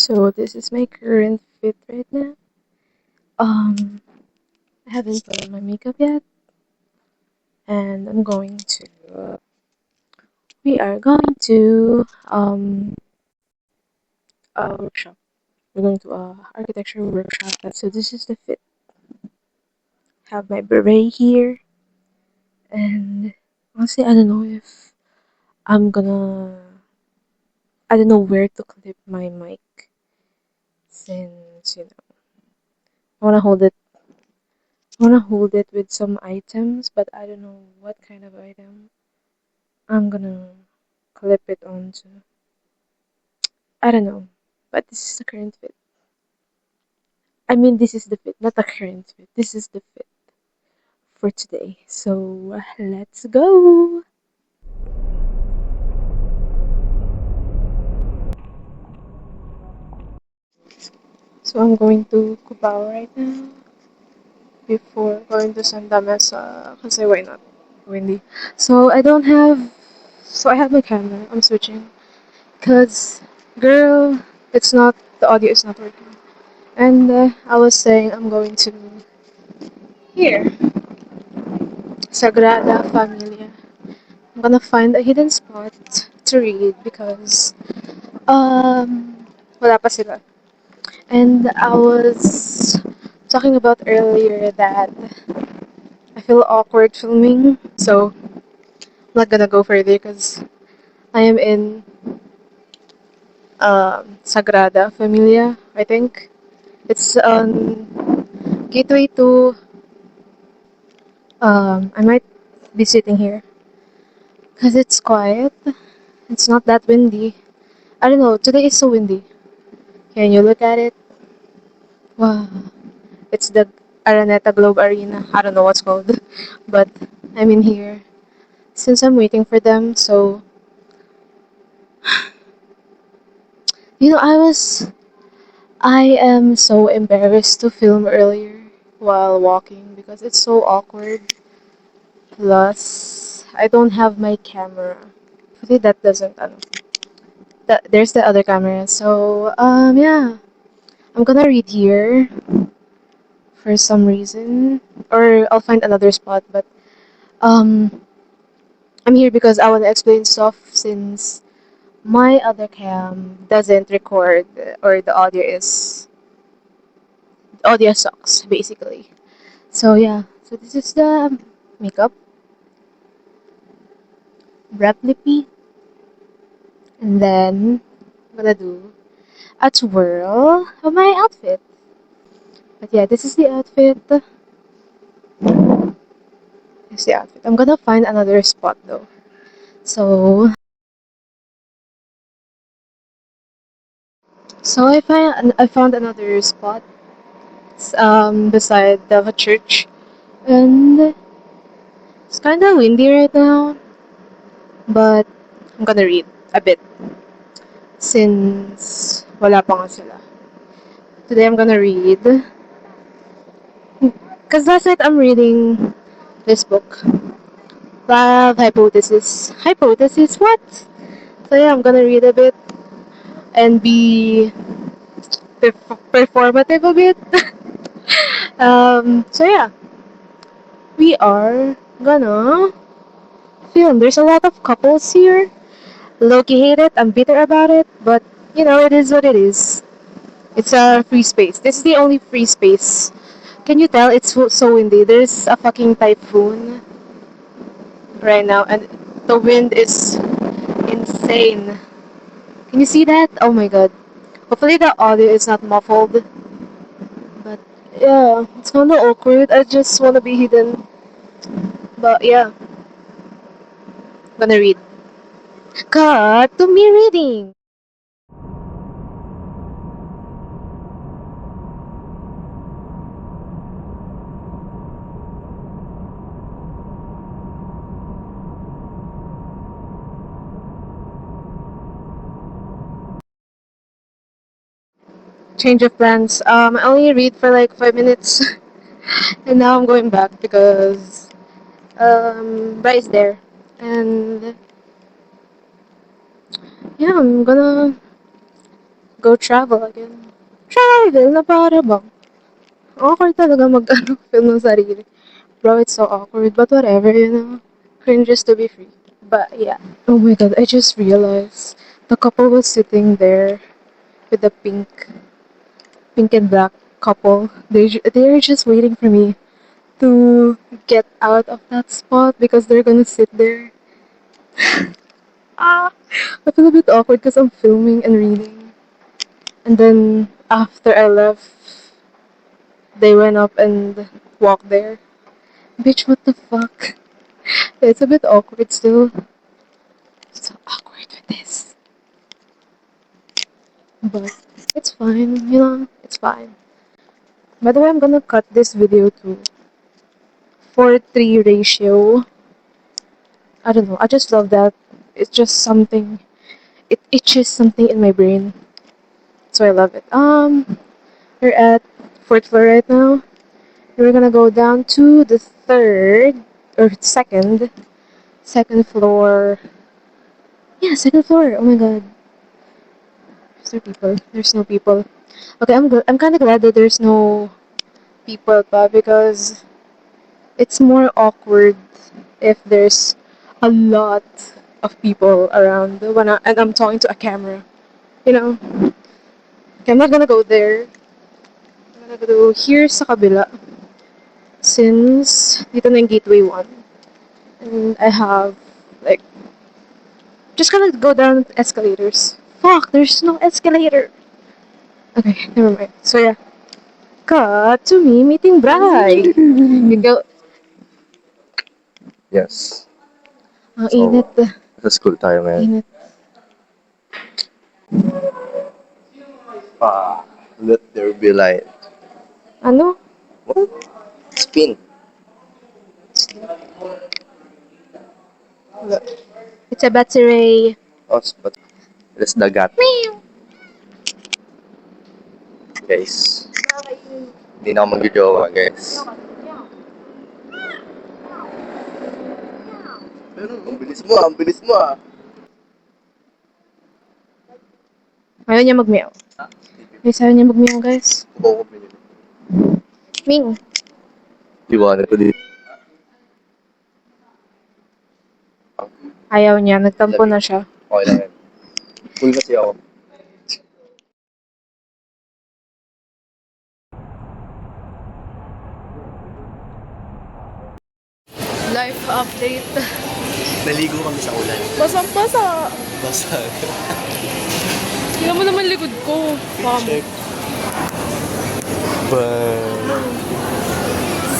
So this is my current fit right now. Um, I haven't put on my makeup yet, and we are going to a workshop. We're going to a architecture workshop. So this is the fit. Have my beret here, and honestly, I don't know if I'm gonna. I don't know where to clip my mic since I wanna hold it. I wanna hold it with some items, but I don't know what kind of item I'm gonna clip it onto. I don't know, but this is the current fit. I mean, this is the fit, not the current fit. This is the fit for today. So let's go. So I'm going to Cubao right now before going to Santa Mesa. Kasi why not? Windy. So I don't have. So I have my camera. I'm switching. Cause, girl, it's not. The audio is not working. And I was saying I'm going to here, Sagrada Familia. I'm gonna find a hidden spot to read because wala pa sila. And I was talking about earlier that I feel awkward filming, so I'm not gonna go further because I am in Sagrada Familia. I think it's on gateway to. I might be sitting here because it's quiet. It's not that windy. I don't know. Today is so windy. Can you look at it? Wow. It's the Araneta Globe Arena. I don't know what's called, but I'm in here since I'm waiting for them. So I am so embarrassed to film earlier while walking because it's so awkward. Plus, I don't have my camera. Hopefully that doesn't. There's the other camera. So yeah, I'm gonna read here for some reason, or I'll find another spot. But um, I'm here because I want to explain stuff since my other cam doesn't record or the audio sucks basically. So yeah, so this is the makeup replica, and then I'm gonna do a twirl of my outfit. But yeah, this is the outfit. This is the outfit. I'm gonna find another spot though. So I found another spot beside the church, and it's kind of windy right now, but I'm gonna read a bit since wala pa nga sila. Today I'm gonna read because last night I'm reading this book, Love Hypothesis. Hypothesis? What? So yeah, I'm gonna read a bit and be performative a bit. So yeah, we are gonna film. There's a lot of couples here. Loki hate it. I'm bitter about it, but it is what it is. It's a free space. This is the only free space. Can you tell it's so windy? There's a fucking typhoon right now, and the wind is insane. Can you see that? Oh my god. Hopefully the audio is not muffled, but yeah, it's kinda awkward. I just wanna be hidden. But yeah, gonna read. Cut to me reading. Change of plans. I only read for like 5 minutes, and now I'm going back because Bryce there, and yeah, I'm gonna go travel again. Travel na para bang. Awkward talaga mag-film ng sarili. Bro, it's so awkward, but whatever, you know. Cringes to be free. But yeah. Oh my god, I just realized the couple was sitting there with the pink and black couple. They're just waiting for me to get out of that spot because they're gonna sit there. Ah, I feel a bit awkward because I'm filming and reading. And then after I left, they went up and walked there. Bitch, what the fuck? It's a bit awkward still. So awkward with this. But it's fine, you know, it's fine. By the way, I'm gonna cut this video to 4:3 ratio. I don't know, I just love that. It's just something, it itches something in my brain. So I love it. We're at 4th floor right now. We're gonna go down to the second floor. Yeah, second floor. Oh my god. Is there people? There's no people. Okay, I'm good. I'm kind of glad that there's no people, but because it's more awkward if there's a lot of people around and I'm talking to a camera. You know. Okay, I'm not gonna go there. I'm gonna go here sa kabila. Since dito na yung gateway 1. And I have like just gonna go down escalators. Fuck, there's no escalator. Okay, never mind. So yeah. Cut to me meeting bride. You go. Yes. Ang So, init. sa school tayo ngayon. Init. Let there be light. Ano? What? Spin. It's a battery. Oh, but it's dagat. Guys. Hindi na ako mag-jowa, guys. Pero, ang bilis mo ah. Ayaw niya mag-meow. Guys, ayaw niya mag-meow, guys. Oo, binili. Ming. Iwanan ko dito. Ayaw niya. Nagtampo na siya. Okay lang yan. Full kasi ako. Life update. Naligo kami sa ulan. Basang-basa. Basag. Tingnan mo naman likod ko. Check.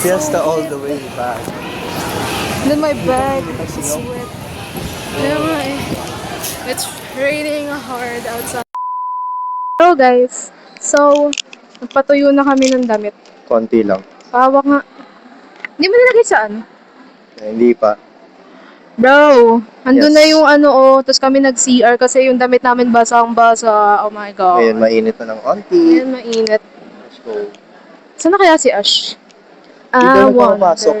Fiesta all the way back. Then my bag is wet. Kaya nga eh. It's raining hard outside. Hello guys. So, nagpatuyo na kami ng damit. Konti lang. Pawak nga. Hindi mo nilagay saan? Hindi pa. Bro, andun Yes. na yung tapos kami nag-CR kasi yung damit namin basang-basa. Oh my God. Ngayon, mainit na ng konti. Ngayon mainit. Let's go. Saan na kaya si Ash? Dito na pumapasok.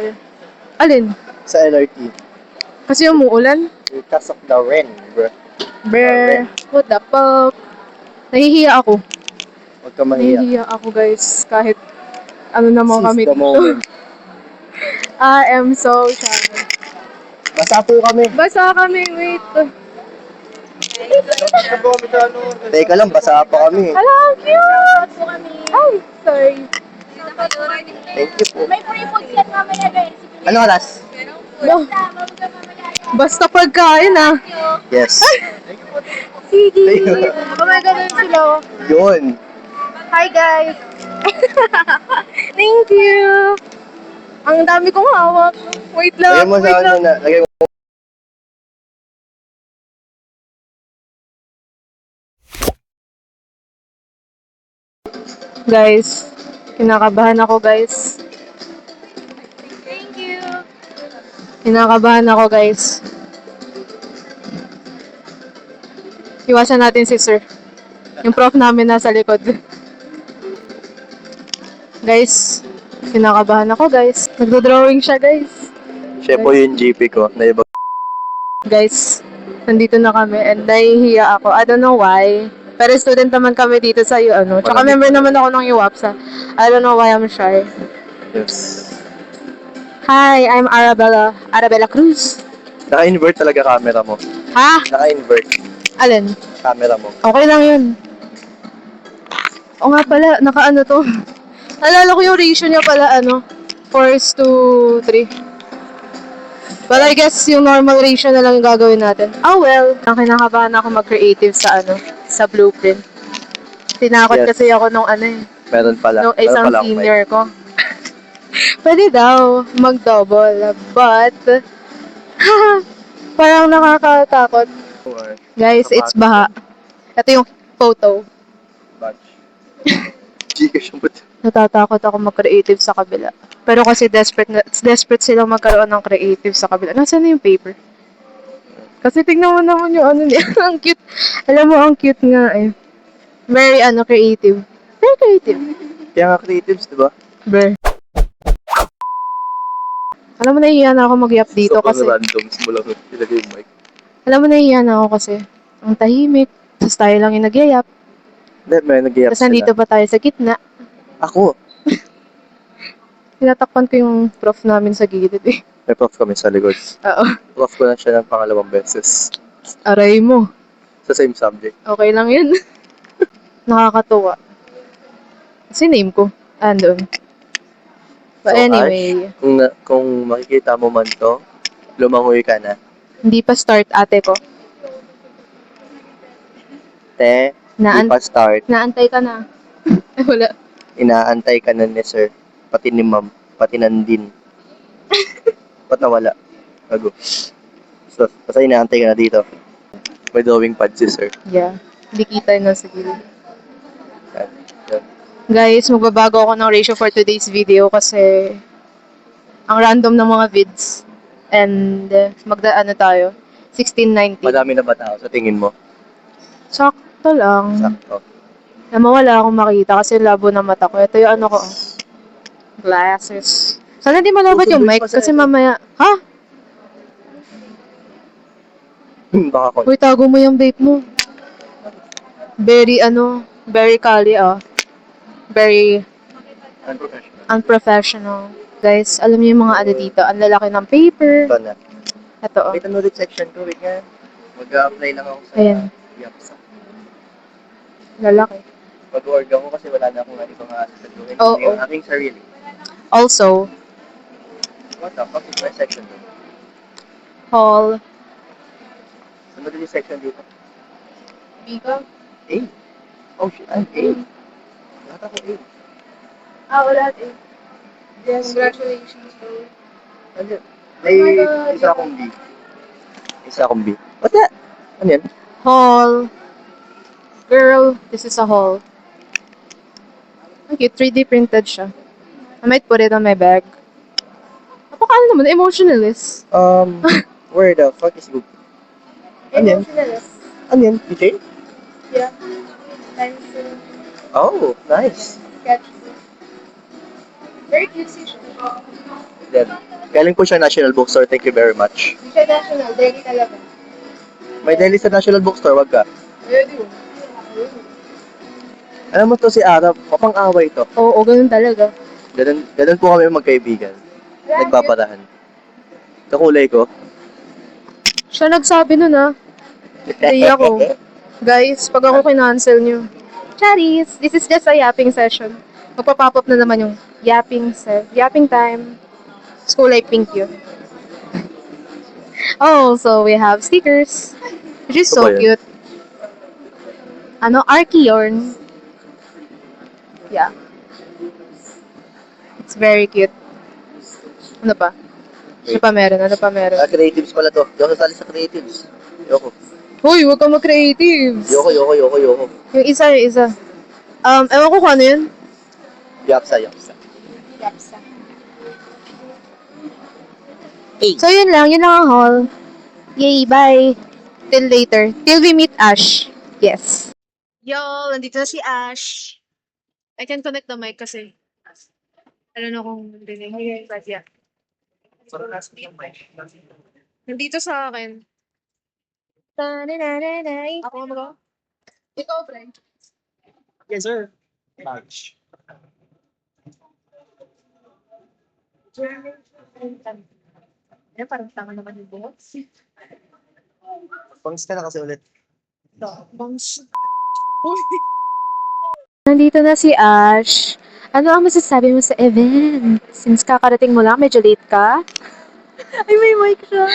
Alin? Sa LRT. Kasi umuulan? Because of the rain, bro. Brr, what the fuck? Nahihiya ako. Huwag ka mahiya. Nahihiya ako guys, kahit ano naman kami Seize the moment. I am so shy. Basa po kami. Basa kami, wait. Teka lang, basa pa kami. Hala, ang cute! Ay, sorry. Thank you po. May free food yan mamaya guys. Ano oras? Basta pagkain ah. Yes. Sige. Ayun. Oh my God, ayun sila. Yun. Hi guys. Thank you. Ang dami kong hawak. Wait Lagay lang, mo wait sa ano lang. na. Lagay mo. Guys, kinakabahan ako guys. Thank you. Kinakabahan ako guys. Iwasan natin si sir. Yung prof namin nasa likod. Guys, kinakabahan ako guys. Nagdo-drawing siya guys. Siya po yung GP ko. Na iba. Guys, nandito na kami and nahihiya ako. I don't know why. Pero student naman kami dito sa Tsaka Malamig. member naman ako ng UAPSA. I don't know why I'm shy. Yes. Hi, I'm Arabella Cruz. Naka-invert talaga camera mo. Ha? Naka-invert Alin? camera mo. Okay lang yun. O nga pala, naka-ano to. Alala ko yung ratio niya pala, 4:3. But I guess yung normal ratio na lang yung gagawin natin. Oh well. Ang kinakabahan ako mag-creative sa blueprint. Tinakot Yes. kasi ako nung Meron pala. nung Meron isang pala akong senior ko. Pwede daw mag-double. But, parang nakakatakot. mic. Guys, it's baha. Ito yung photo. Batch. Gcash yung buti. Natatakot ako mag-creative sa kabila. Pero kasi desperate silang magkaroon ng creative sa kabila. Nasaan na yung paper? Kasi tignan mo naman yung niya. Ang cute. Alam mo, ang cute nga eh. Very creative. Very creative. Kaya nga creatives, di ba? Ber. Alam mo, nahihiya na ako mag-yap dito Sobrang kasi. randoms mo lang ilagay yung mic. Alam mo, nahihiya na ako kasi. Ang tahimik. Tapos tayo lang yung nagyayap. Hindi, may nag-iap Tapos nandito pa tayo sa gitna. Ako. Tinatakpan ko yung prof namin sa gilid eh. May prof kami sa likod. Oo. Prof ko na siya ng pangalawang beses. Aray mo. Sa same subject. Okay lang yun. Nakakatuwa. Kasi name ko. Andun. But So, anyway, Ash, kung makikita mo man to, lumangoy ka na. hindi pa start ate ko. Te, di pa start. Naantay ka na. Ay, wala. Inaantay ka na ni sir. Pati ni ma'am. Pati nandin. Ba't nawala? Bago. So, basta inaantay ka na dito. May drawing pad si sir. Yeah. Hindi kita na sa gilid. Yan. Yan. Guys, magbabago ako ng ratio for today's video kasi ang random ng mga vids. And tayo? 1690. Madami na ba tao sa tingin mo? Sakto lang. Sakto. Na mawala akong makita kasi labo na mata ko. Ito yung ko. Glasses. Sana di malabat yung mic kasi mamaya. Ha? Baka ko. Uy, tago mo yung vape mo. Very kali Very unprofessional. Guys, alam niyo yung mga dito. Ang lalaki ng paper. Ito na. Ito Wait, ano ulit section ko? Wait nga. Mag-a-apply lang ako sa Ayan. YAPSA. Lalaki. Mag-org ako kasi wala na akong ibang asasaluhin. Oo. Yung aking sarili. Also, What the fuck is my section doon? hall. Ano din yung section dito? Bika? A. Oh shit, I'm A. Lahat ako A. Wala eh. Yes. Congratulations, bro. Ano yun? May Oh my God. isa akong B. Isa akong B. What's that? Ano yan? Hall. Girl, this is a hall. Okay, 3D printed siya. I might put it on my bag. Napakaano naman, emotionalist. Where the fuck is Google? Ano yan? Emotionalist. Ano yan? DJ? Yeah. Pencil, Oh, nice. sketchbook. Very cutesy siya. Then, galing po siya National Bookstore. Thank you very much. Hindi siya national, daily talaga. May deli sa National Bookstore, wag ka. Ayun. Alam mo to si Arab, mapang-away to. Oo, ganun talaga. Ganun po kami magkaibigan. Nagpaparahan. Kakulay ko. Siya nagsabi nun Hindi ako. Guys, pag ako kinancel nyo. Charis, this is just a yapping session. Magpa-pop up na naman yung yapping time. School life pink yun. Oh, so we have stickers. Which is so Ano ba yun? cute. Archeorn. Yeah. It's very cute. Ano pa? Ano pa meron? Creatives pala to. Di ako sasali sa creatives. Yoko. Hoy, huwag kang mag-creatives. Yoko. Yung isa. Ewan ko kung ano yun. Yapsa. So, yun lang ang haul. Yay, bye. Till later. Till we meet Ash. Yes. Yo, nandito na si Ash. I can connect the mic kasi. I don't know kung dinig. But yeah. Nandito sa akin. Ako mag Yes, sir. Lunch. Parang tanga naman yung buhok. Bangs ka na kasi ulit. Nandito na si Ash. Ano ang masasabi mo sa event? Since kakarating mo lang, medyo late ka? Ay, may mic siya.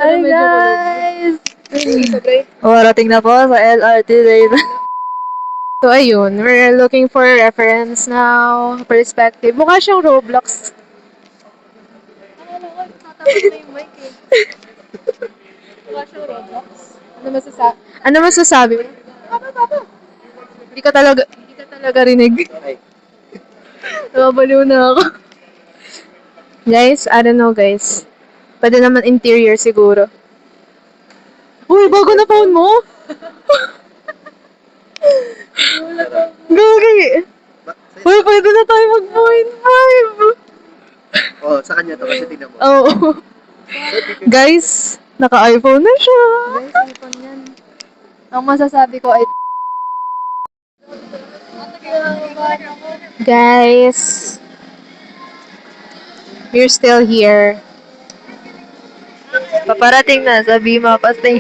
Hi, guys! Warating na po sa LRT later. So, ayun. We're looking for reference now. Perspective. Mukha siyang Roblox. Ano masasabi mo? Hindi ka talaga rinig. Ay, Nababaliw na ako. Guys, I don't know guys. Pwede naman interior siguro. Uy, bago na phone mo? Gagi! Uy, pwede na tayo mag-0.5! oh, sa kanya to kasi tingnan mo. Oo. Guys, naka-iPhone na siya. Guys, iPhone yan. Ang masasabi ko ay Guys, we're still here. paparating na sa Bima Pasting.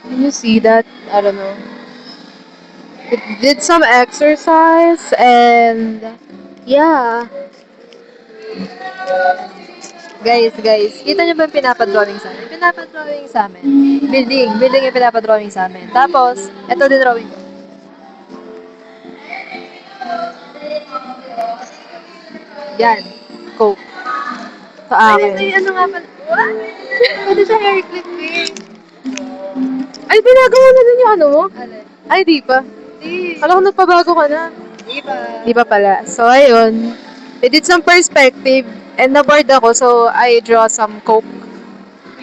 Can you see that? I don't know. It did some exercise and yeah. Guys, kita niyo ba yung pinapadrawing sa amin? Pinapadrawing sa amin. Building yung pinapadrawing sa amin. Tapos, ito din drawing ko. Yan. Coke. Sa Ay, akin. ano nga pala? What? Pwede siya hair clip eh. Ay, pinagawa na din yung ano mo? Alin? Ay, di pa. Di. Alam ko nagpabago ka na. Di ba? Di pa pala. So, ayun. I did some perspective and na-bored ako so I draw some coke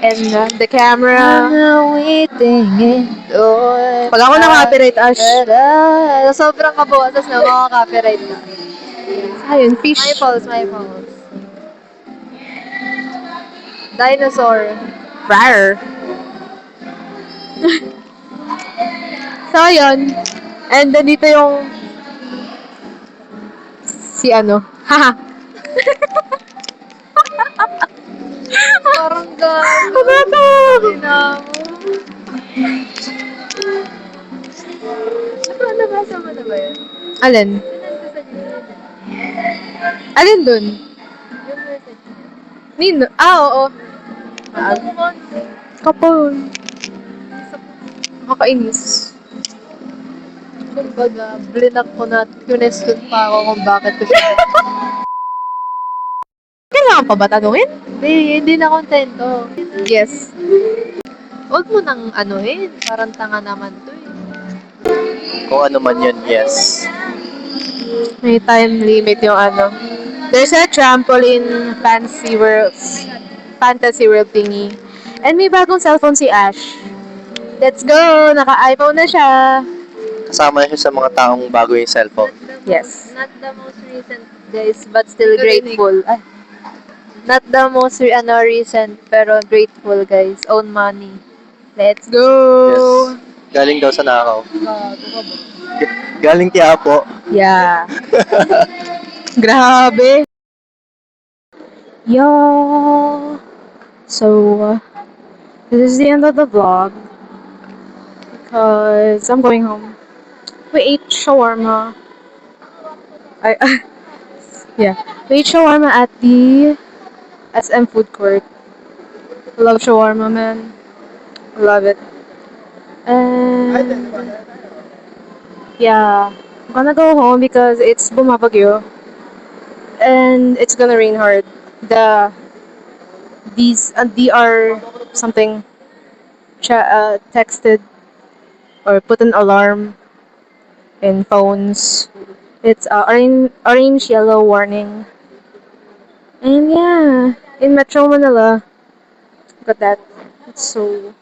and the camera. waiting indoors. Pag ako na-copyright, Ash. Sobrang kaboses na mga copyright na. Ayun, fish. My faults. Dinosaur. Rar. So, ayun. And then dito yung si ano. Haha. Parang gano'n. Ano? Nabasa mo na ba yun? Alin? Alin dun? Yung message. Nino? Ah, oo. Kapal. Nakakainis. Kumbaga, blinak ko na question pa ako kung bakit ko siya. Kailangan pa ba tanungin? Hindi na kontento. Yes. Huwag mo nang anuhin. Parang tanga naman to eh. Kung ano man yun, yes. May time limit yung ano. There's a trampoline fantasy world thingy. And may bagong cellphone si Ash. Let's go! Naka-iPhone na siya. Kasama na siya sa mga taong bago yung cellphone. Yes. Not the most recent, guys, but still grateful. Ay. Not the most recent, pero grateful, guys. Own money. Let's go! Yes. Galing daw sa nakaw. Bago ka ba? Galing Tiapo. Yeah. Grabe. Yo. So, this is the end of the vlog. Because I'm going home. We ate shawarma. Yeah. We ate shawarma at the SM food court. I love shawarma, man. I love it. And yeah, I'm gonna go home because it's bumabagyo and it's gonna rain hard. These DR something texted or put an alarm in phones. It's orange yellow warning. And yeah, in Metro Manila, look at that. It's so.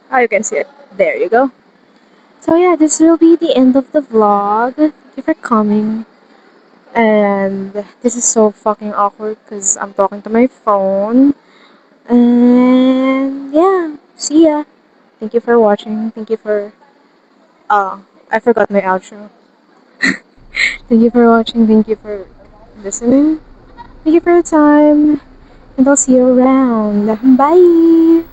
Oh, you can see it. There you go. So yeah, this will be the end of the vlog. Thank you for coming. And this is so fucking awkward because I'm talking to my phone. And yeah. Thank you for watching. Thank you for I forgot my outro. Thank you for watching. Thank you for listening. Thank you for your time. And I'll see you around. Bye!